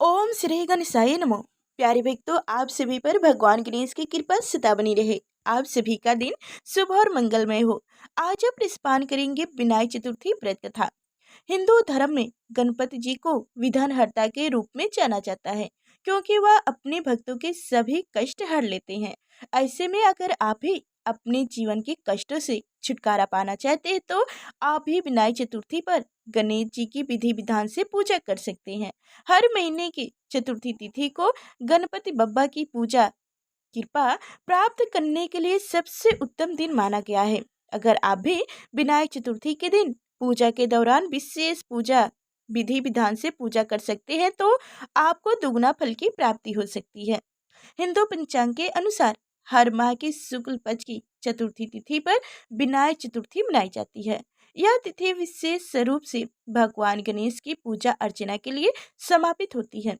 ओम श्री गणेशाय नमो। प्यारे भक्तों, आप सभी पर भगवान गणेश की कृपा सदा बनी रहे। आप सभी का दिन शुभ और मंगलमय हो। आज हम निष्पान करेंगे विनायक चतुर्थी व्रत कथा। हिंदू धर्म में गणपति जी को विघ्नहर्ता के रूप में जाना जाता है, क्योंकि वह अपने भक्तों के सभी कष्ट हर लेते हैं। ऐसे में अगर आप भी अपने जीवन के कष्टों से छुटकारा पाना चाहते हैं तो आप भी विनायक चतुर्थी पर गणेश जी की विधि विधान से पूजा कर सकते हैं। हर महीने की चतुर्थी तिथि को गणपति बप्पा की पूजा कृपा प्राप्त करने के लिए सबसे उत्तम दिन माना गया है। अगर आप भी विनायक चतुर्थी के दिन पूजा के दौरान विशेष पूजा विधि विधान से पूजा कर सकते हैं तो आपको दुगना फल की प्राप्ति हो सकती है। हिंदू पंचांग के अनुसार हर माह की शुक्ल पक्ष की चतुर्थी तिथि पर विनायक चतुर्थी मनाई जाती है। यह तिथि विशेष स्वरूप से भगवान गणेश की पूजा अर्चना के लिए समापित होती है।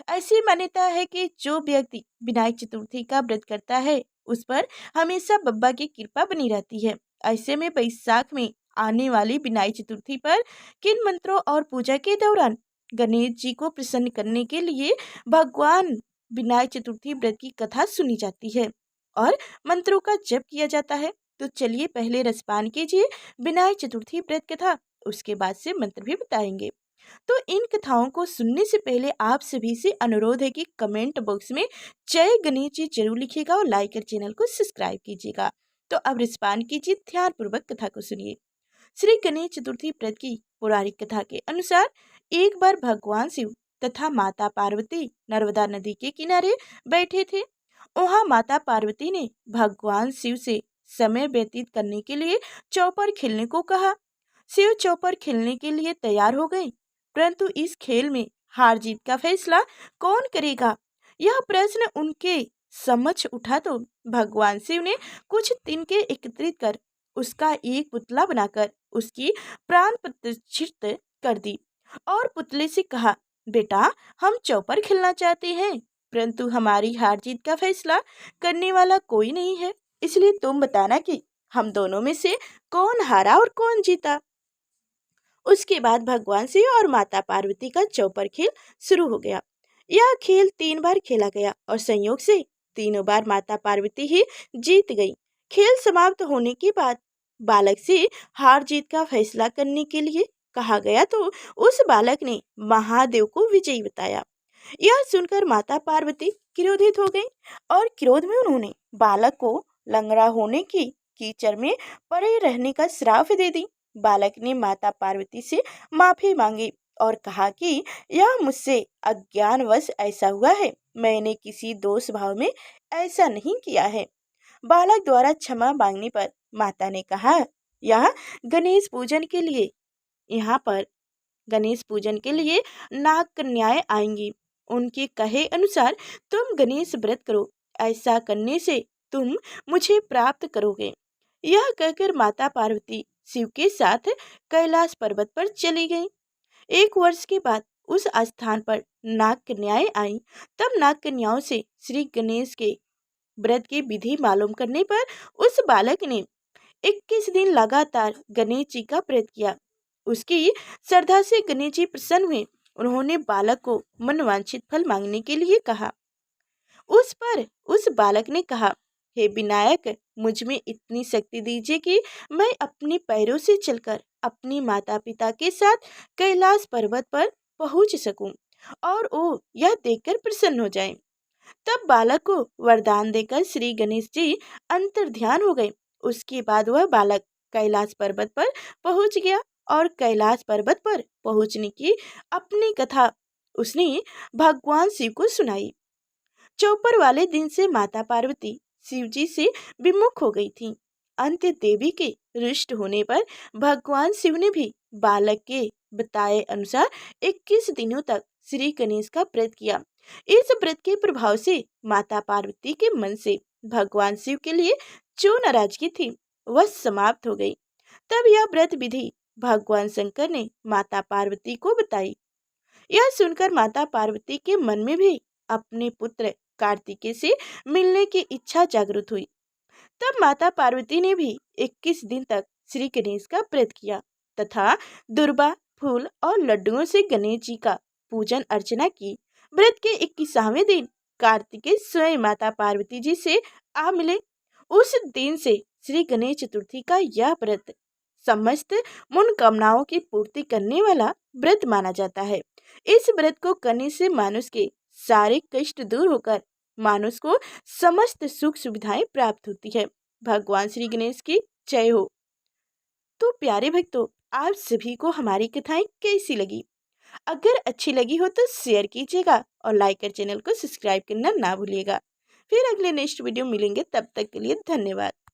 ऐसी मान्यता है कि जो व्यक्ति विनायक चतुर्थी का व्रत करता है उस पर हमेशा बब्बा की कृपा बनी रहती है। ऐसे में बैसाख में आने वाली विनायक चतुर्थी पर किन मंत्रों और पूजा के दौरान गणेश जी को प्रसन्न करने के लिए भगवान विनायक चतुर्थी व्रत की कथा सुनी जाती है और मंत्रों का जप किया जाता है, तो चलिए पहले रसपान कीजिए विनायक चतुर्थी व्रत कथा, उसके बाद से मंत्र भी बताएंगे। तो इन कथाओं को सुनने से पहले आप सभी से अनुरोध है कि कमेंट बॉक्स में जय गणेश जी जरूर लिखिएगा और लाइक और चैनल को सब्सक्राइब कीजिएगा। तो अब रिस्पान कीजिए, ध्यान पूर्वक कथा को सुनिए। श्री गणेश चतुर्थी व्रत की पौराणिक कथा के अनुसार एक बार भगवान शिव तथा माता पार्वती नर्मदा नदी के किनारे बैठे थे। वहां माता पार्वती ने भगवान शिव से समय व्यतीत करने के लिए चौपर खेलने को कहा। शिव चौपर खेलने के लिए तैयार हो गए, परंतु इस खेल में हार जीत का फैसला कौन करेगा, यह प्रश्न उनके समक्ष उठा तो भगवान शिव ने कुछ तिनके एकत्रित कर उसका एक पुतला बनाकर उसकी प्राण प्रतिष्ठित कर दी और पुतले से कहा, बेटा, हम चौपर खेलना चाहते हैं, परंतु हमारी हार जीत का फैसला करने वाला कोई नहीं है, इसलिए तुम बताना कि हम दोनों में से कौन हारा और कौन जीता। उसके बाद भगवान शिव और माता पार्वती का चौपर खेल शुरू हो गया। यह खेल 3 बार खेला गया और संयोग से तीनों बार माता पार्वती ही जीत गई। खेल समाप्त होने के बाद बालक से हार जीत का फैसला करने के लिए कहा गया तो उस बालक ने महादेव को विजयी बताया। यह सुनकर माता पार्वती क्रोधित हो गई और क्रोध में उन्होंने बालक को लंगड़ा होने की कीचड़ में पड़े रहने का श्राप दे दी। बालक ने माता पार्वती से माफी मांगी और कहा कि यह मुझसे अज्ञानवश ऐसा हुआ है, मैंने किसी दोष भाव में ऐसा नहीं किया है। बालक द्वारा क्षमा मांगने पर माता ने कहा, यह गणेश पूजन के लिए यहाँ पर गणेश पूजन के लिए नाग कन्याएं आएंगी। उनके कहे अनुसार तुम गणेश व्रत करो, ऐसा करने से तुम मुझे प्राप्त करोगे। यह कहकर माता पार्वती शिव के साथ कैलाश पर्वत पर चली गईं। 1 वर्ष के बाद उस स्थान पर नाग कन्याएं आईं। तब नाग कन्याओं से श्री गणेश के व्रत की विधि मालूम करने पर उस बालक ने 21 दिन लगातार गणेश जी का व्रत किया। उसकी श्रद्धा से गणेश जी प्रसन्न हुए। उन्होंने बालक को मनवांछित फल मांगने के लिए कहा। उस पर उस बालक ने कहा, हे विनायक, मुझ में इतनी शक्ति दीजिए कि मैं अपने पैरों से चलकर अपने माता पिता के साथ कैलाश पर्वत पर पहुंच सकूं और वो यह देखकर प्रसन्न हो जाएं। तब बालक को वरदान देकर श्री गणेश जी अंतर्ध्यान हो गए। उसके बाद वह बालक कैलाश पर्वत पर पहुंच गया और कैलाश पर्वत पर पहुंचने की अपनी कथा उसने भगवान शिव को सुनाई। चौपर वाले दिन से माता पार्वती शिव जी से विमुख हो गई थी। अंत देवी के रुष्ट होने पर भगवान शिव ने भी बालक के बताए अनुसार 21 दिनों तक श्री गणेश का व्रत किया। इस व्रत के प्रभाव से माता पार्वती के मन से भगवान शिव के लिए जो नाराजगी थी वह समाप्त हो गई। तब यह व्रत विधि भगवान शंकर ने माता पार्वती को बताई। यह सुनकर माता पार्वती के मन में भी अपने पुत्र कार्तिकेय से मिलने की इच्छा जागृत हुई। तब माता पार्वती ने भी 21 दिन तक श्री गणेश का व्रत किया तथा दुर्बा, फूल और लड्डुओं से गणेश जी का पूजन अर्चना की। व्रत के 21वें दिन कार्तिकेय स्वयं माता पार्वती जी से आ मिले। उस दिन से श्री गणेश चतुर्थी का यह व्रत समस्त मनोकामनाओं की पूर्ति करने वाला व्रत माना जाता है। इस व्रत को करने से मानुष के सारे कष्ट दूर होकर मानुष को समस्त सुख सुविधाएं प्राप्त होती है। भगवान श्री गणेश की जय हो। तो प्यारे भक्तों, आप सभी को हमारी कथाएं कैसी लगी? अगर अच्छी लगी हो तो शेयर कीजिएगा और लाइक कर चैनल को सब्सक्राइब करना ना भूलिएगा। फिर अगले नेक्स्ट वीडियो मिलेंगे, तब तक के लिए धन्यवाद।